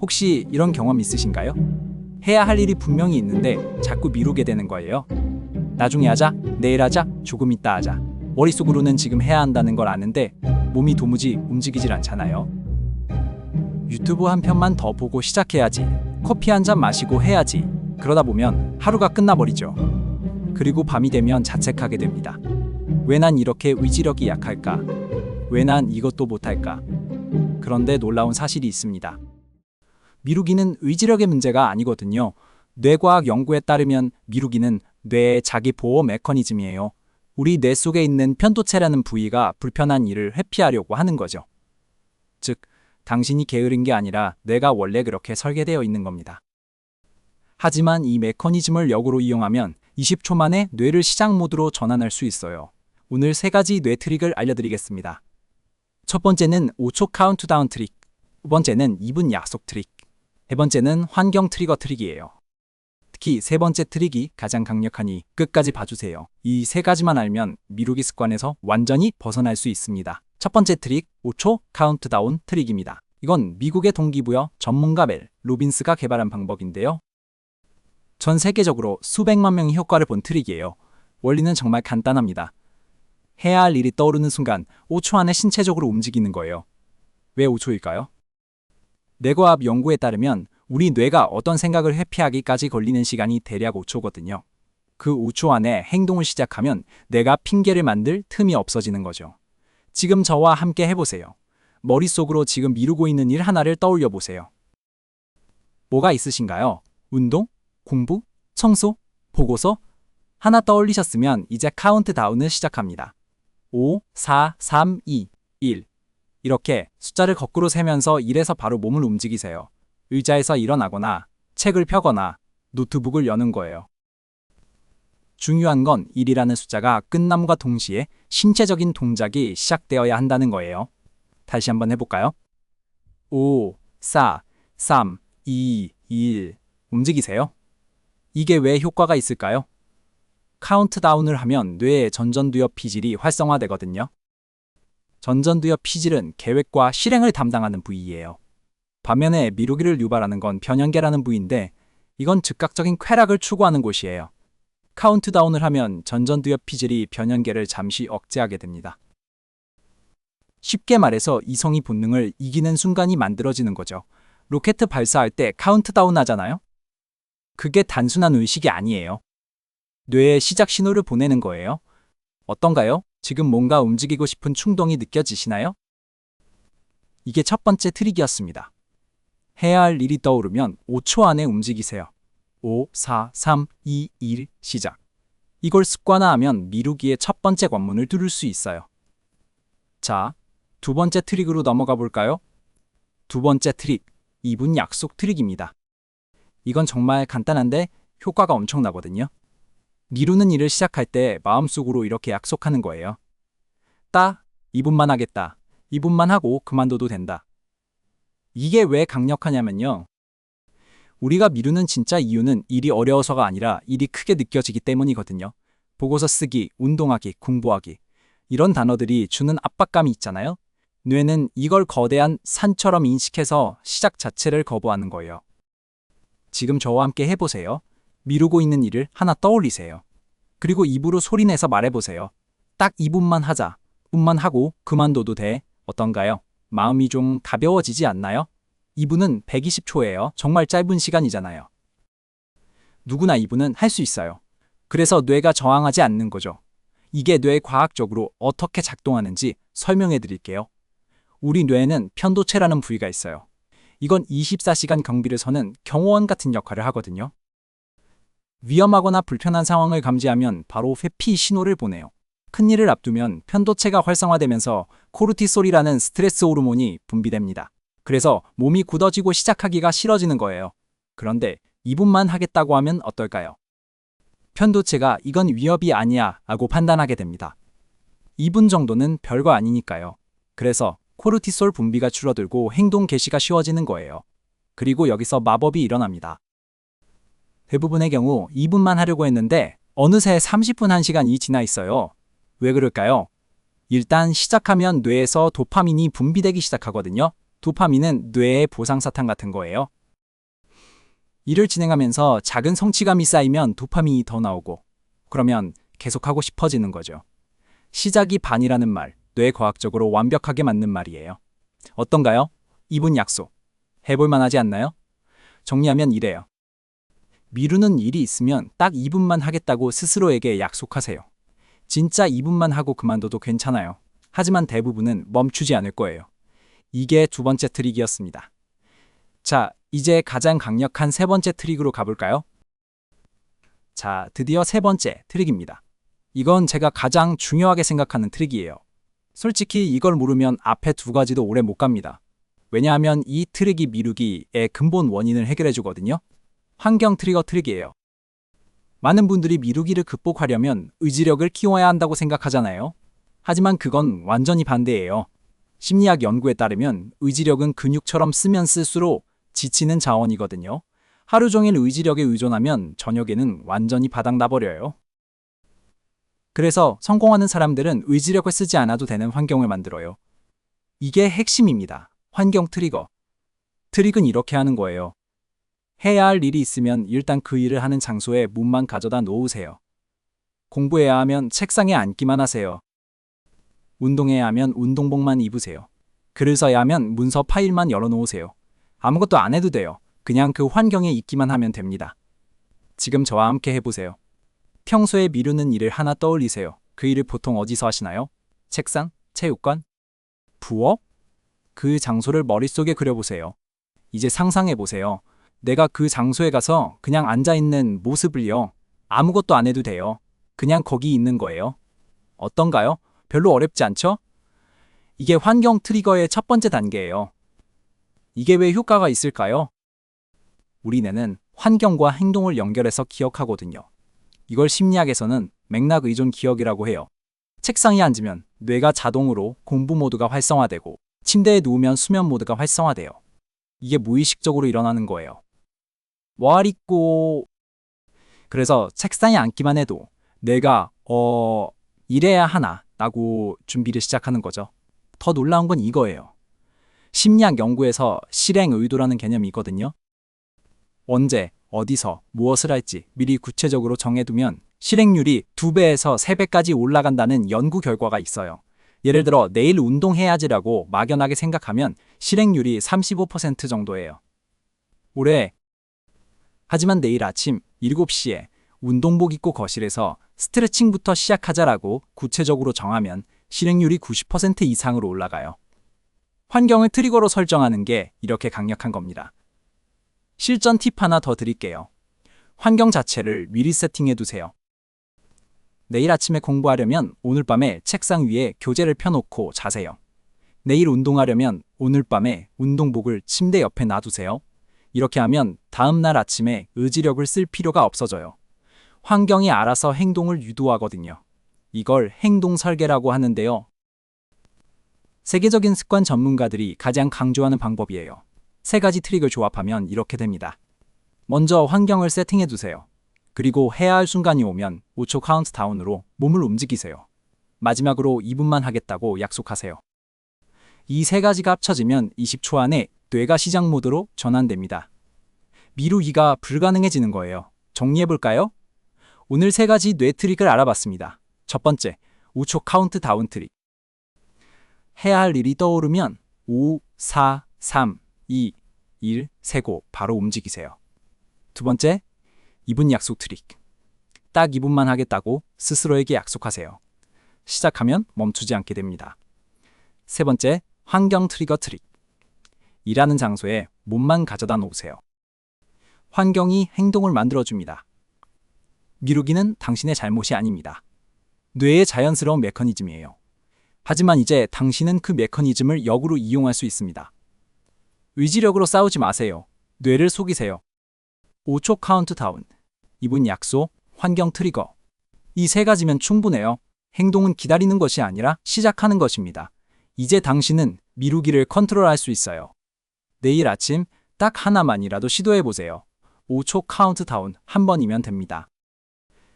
혹시 이런 경험 있으신가요? 해야 할 일이 분명히 있는데 자꾸 미루게 되는 거예요. 나중에 하자, 내일 하자, 조금 이따 하자. 머릿속으로는 지금 해야 한다는 걸 아는데 몸이 도무지 움직이질 않잖아요. 유튜브 한 편만 더 보고 시작해야지. 커피 한 잔 마시고 해야지. 그러다 보면 하루가 끝나버리죠. 그리고 밤이 되면 자책하게 됩니다. 왜 난 이렇게 의지력이 약할까? 왜 난 이것도 못할까? 그런데 놀라운 사실이 있습니다. 미루기는 의지력의 문제가 아니거든요. 뇌과학 연구에 따르면 미루기는 뇌의 자기 보호 메커니즘이에요. 우리 뇌 속에 있는 편도체라는 부위가 불편한 일을 회피하려고 하는 거죠. 즉, 당신이 게으른 게 아니라 뇌가 원래 그렇게 설계되어 있는 겁니다. 하지만 이 메커니즘을 역으로 이용하면 20초 만에 뇌를 시작 모드로 전환할 수 있어요. 오늘 3가지 뇌 트릭을 알려드리겠습니다. 첫 번째는 5초 카운트다운 트릭, 두 번째는 2분 약속 트릭, 세 번째는 환경 트리거 트릭이에요. 특히 세 번째 트릭이 가장 강력하니 끝까지 봐주세요. 이 3가지만 알면 미루기 습관에서 완전히 벗어날 수 있습니다. 첫 번째 트릭, 5초 카운트다운 트릭입니다. 이건 미국의 동기부여 전문가 멜 로빈스가 개발한 방법인데요. 전 세계적으로 수백만 명이 효과를 본 트릭이에요. 원리는 정말 간단합니다. 해야 할 일이 떠오르는 순간 5초 안에 신체적으로 움직이는 거예요. 왜 5초일까요? 뇌과학 연구에 따르면 우리 뇌가 어떤 생각을 회피하기까지 걸리는 시간이 대략 5초거든요. 그 5초 안에 행동을 시작하면 뇌가 핑계를 만들 틈이 없어지는 거죠. 지금 저와 함께 해보세요. 머릿속으로 지금 미루고 있는 일 하나를 떠올려 보세요. 뭐가 있으신가요? 운동? 공부? 청소? 보고서? 하나 떠올리셨으면 이제 카운트다운을 시작합니다. 5, 4, 3, 2, 1. 이렇게 숫자를 거꾸로 세면서 일에서 바로 몸을 움직이세요. 의자에서 일어나거나 책을 펴거나 노트북을 여는 거예요. 중요한 건 1이라는 숫자가 끝남과 동시에 신체적인 동작이 시작되어야 한다는 거예요. 다시 한번 해볼까요? 5, 4, 3, 2, 1. 움직이세요. 이게 왜 효과가 있을까요? 카운트다운을 하면 뇌의 전전두엽 피질이 활성화되거든요. 전전두엽 피질은 계획과 실행을 담당하는 부위예요. 반면에 미루기를 유발하는 건 변연계라는 부위인데 이건 즉각적인 쾌락을 추구하는 곳이에요. 카운트다운을 하면 전전두엽 피질이 변연계를 잠시 억제하게 됩니다. 쉽게 말해서 이성이 본능을 이기는 순간이 만들어지는 거죠. 로켓 발사할 때 카운트다운 하잖아요? 그게 단순한 의식이 아니에요. 뇌에 시작 신호를 보내는 거예요. 어떤가요? 지금 뭔가 움직이고 싶은 충동이 느껴지시나요? 이게 첫 번째 트릭이었습니다. 해야 할 일이 떠오르면 5초 안에 움직이세요. 5, 4, 3, 2, 1, 시작. 이걸 습관화하면 미루기의 첫 번째 관문을 뚫을 수 있어요. 자, 두 번째 트릭으로 넘어가 볼까요? 두 번째 트릭, 2분 약속 트릭입니다. 이건 정말 간단한데 효과가 엄청나거든요. 미루는 일을 시작할 때 마음속으로 이렇게 약속하는 거예요. 2분만 하겠다. 2분만 하고 그만둬도 된다. 이게 왜 강력하냐면요. 우리가 미루는 진짜 이유는 일이 어려워서가 아니라 일이 크게 느껴지기 때문이거든요. 보고서 쓰기, 운동하기, 공부하기. 이런 단어들이 주는 압박감이 있잖아요. 뇌는 이걸 거대한 산처럼 인식해서 시작 자체를 거부하는 거예요. 지금 저와 함께 해보세요. 미루고 있는 일을 하나 떠올리세요. 그리고 입으로 소리내서 말해보세요. 딱 2분만 하자. 2분만 하고 그만둬도 돼. 어떤가요? 마음이 좀 가벼워지지 않나요? 2분은 120초예요. 정말 짧은 시간이잖아요. 누구나 2분은 할 수 있어요. 그래서 뇌가 저항하지 않는 거죠. 이게 뇌과학적으로 어떻게 작동하는지 설명해 드릴게요. 우리 뇌에는 편도체라는 부위가 있어요. 이건 24시간 경비를 서는 경호원 같은 역할을 하거든요. 위험하거나 불편한 상황을 감지하면 바로 회피 신호를 보내요. 큰일을 앞두면 편도체가 활성화되면서 코르티솔이라는 스트레스 호르몬이 분비됩니다. 그래서 몸이 굳어지고 시작하기가 싫어지는 거예요. 그런데 2분만 하겠다고 하면 어떨까요? 편도체가 이건 위협이 아니야 하고 판단하게 됩니다. 2분 정도는 별거 아니니까요. 그래서 코르티솔 분비가 줄어들고 행동 개시가 쉬워지는 거예요. 그리고 여기서 마법이 일어납니다. 대부분의 경우 2분만 하려고 했는데 어느새 30분 1시간이 지나 있어요. 왜 그럴까요? 일단 시작하면 뇌에서 도파민이 분비되기 시작하거든요. 도파민은 뇌의 보상사탕 같은 거예요. 일을 진행하면서 작은 성취감이 쌓이면 도파민이 더 나오고, 그러면 계속하고 싶어지는 거죠. 시작이 반이라는 말, 뇌과학적으로 완벽하게 맞는 말이에요. 어떤가요? 2분 약속. 해볼 만하지 않나요? 정리하면 이래요. 미루는 일이 있으면 딱 2분만 하겠다고 스스로에게 약속하세요. 진짜 2분만 하고 그만둬도 괜찮아요. 하지만 대부분은 멈추지 않을 거예요. 이게 두 번째 트릭이었습니다. 자, 이제 가장 강력한 세 번째 트릭으로 가볼까요? 자, 드디어 세 번째 트릭입니다. 이건 제가 가장 중요하게 생각하는 트릭이에요. 솔직히 이걸 모르면 앞에 두 가지도 오래 못 갑니다. 왜냐하면 이 트릭이 미루기의 근본 원인을 해결해 주거든요. 환경 트리거 트릭이에요. 많은 분들이 미루기를 극복하려면 의지력을 키워야 한다고 생각하잖아요. 하지만 그건 완전히 반대예요. 심리학 연구에 따르면 의지력은 근육처럼 쓰면 쓸수록 지치는 자원이거든요. 하루 종일 의지력에 의존하면 저녁에는 완전히 바닥나버려요. 그래서 성공하는 사람들은 의지력을 쓰지 않아도 되는 환경을 만들어요. 이게 핵심입니다. 환경 트리거. 트릭은 이렇게 하는 거예요. 해야 할 일이 있으면 일단 그 일을 하는 장소에 문만 가져다 놓으세요. 공부해야 하면 책상에 앉기만 하세요. 운동해야 하면 운동복만 입으세요. 글을 써야 하면 문서 파일만 열어놓으세요. 아무것도 안 해도 돼요. 그냥 그 환경에 있기만 하면 됩니다. 지금 저와 함께 해보세요. 평소에 미루는 일을 하나 떠올리세요. 그 일을 보통 어디서 하시나요? 책상? 체육관? 부엌? 그 장소를 머릿속에 그려보세요. 이제 상상해보세요. 내가 그 장소에 가서 그냥 앉아있는 모습을요. 아무것도 안 해도 돼요. 그냥 거기 있는 거예요. 어떤가요? 별로 어렵지 않죠? 이게 환경 트리거의 첫 번째 단계예요. 이게 왜 효과가 있을까요? 우리 뇌는 환경과 행동을 연결해서 기억하거든요. 이걸 심리학에서는 맥락 의존 기억이라고 해요. 책상에 앉으면 뇌가 자동으로 공부 모드가 활성화되고 침대에 누우면 수면 모드가 활성화돼요. 이게 무의식적으로 일어나는 거예요. 그래서 책상에 앉기만 해도 내가 이래야 하나 라고 준비를 시작하는 거죠. 더 놀라운 건 이거예요. 심리학 연구에서 실행 의도라는 개념이 있거든요. 언제, 어디서, 무엇을 할지 미리 구체적으로 정해두면 실행률이 2배에서 3배까지 올라간다는 연구 결과가 있어요. 예를 들어 내일 운동해야지라고 막연하게 생각하면 실행률이 35% 정도예요. 하지만 내일 아침 7시에 운동복 입고 거실에서 스트레칭부터 시작하자라고 구체적으로 정하면 실행률이 90% 이상으로 올라가요. 환경을 트리거로 설정하는 게 이렇게 강력한 겁니다. 실전 팁 하나 더 드릴게요. 환경 자체를 미리 세팅해두세요. 내일 아침에 공부하려면 오늘 밤에 책상 위에 교재를 펴놓고 자세요. 내일 운동하려면 오늘 밤에 운동복을 침대 옆에 놔두세요. 이렇게 하면 다음날 아침에 의지력을 쓸 필요가 없어져요. 환경이 알아서 행동을 유도하거든요. 이걸 행동 설계라고 하는데요. 세계적인 습관 전문가들이 가장 강조하는 방법이에요. 3가지 트릭을 조합하면 이렇게 됩니다. 먼저 환경을 세팅해두세요. 그리고 해야 할 순간이 오면 5초 카운트다운으로 몸을 움직이세요. 마지막으로 2분만 하겠다고 약속하세요. 이 3가지가 합쳐지면 20초 안에 뇌가 시작 모드로 전환됩니다. 미루기가 불가능해지는 거예요. 정리해볼까요? 오늘 3가지 뇌 트릭을 알아봤습니다. 첫 번째, 5초 카운트다운 트릭. 해야 할 일이 떠오르면 5, 4, 3, 2, 1 세고 바로 움직이세요. 두 번째, 2분 약속 트릭. 딱 2분만 하겠다고 스스로에게 약속하세요. 시작하면 멈추지 않게 됩니다. 세 번째, 환경 트리거 트릭. 일하는 장소에 몸만 가져다 놓으세요. 환경이 행동을 만들어줍니다. 미루기는 당신의 잘못이 아닙니다. 뇌의 자연스러운 메커니즘이에요. 하지만 이제 당신은 그 메커니즘을 역으로 이용할 수 있습니다. 의지력으로 싸우지 마세요. 뇌를 속이세요. 5초 카운트다운, 2분 약속, 환경 트리거. 이 3가지면 충분해요. 행동은 기다리는 것이 아니라 시작하는 것입니다. 이제 당신은 미루기를 컨트롤할 수 있어요. 내일 아침 딱 하나만이라도 시도해보세요. 5초 카운트다운 한 번이면 됩니다.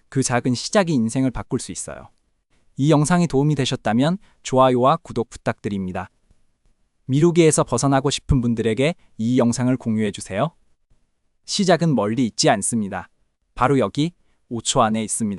그 작은 시작이 인생을 바꿀 수 있어요. 이 영상이 도움이 되셨다면 좋아요와 구독 부탁드립니다. 미루기에서 벗어나고 싶은 분들에게 이 영상을 공유해 주세요. 시작은 멀리 있지 않습니다. 바로 여기 5초 안에 있습니다.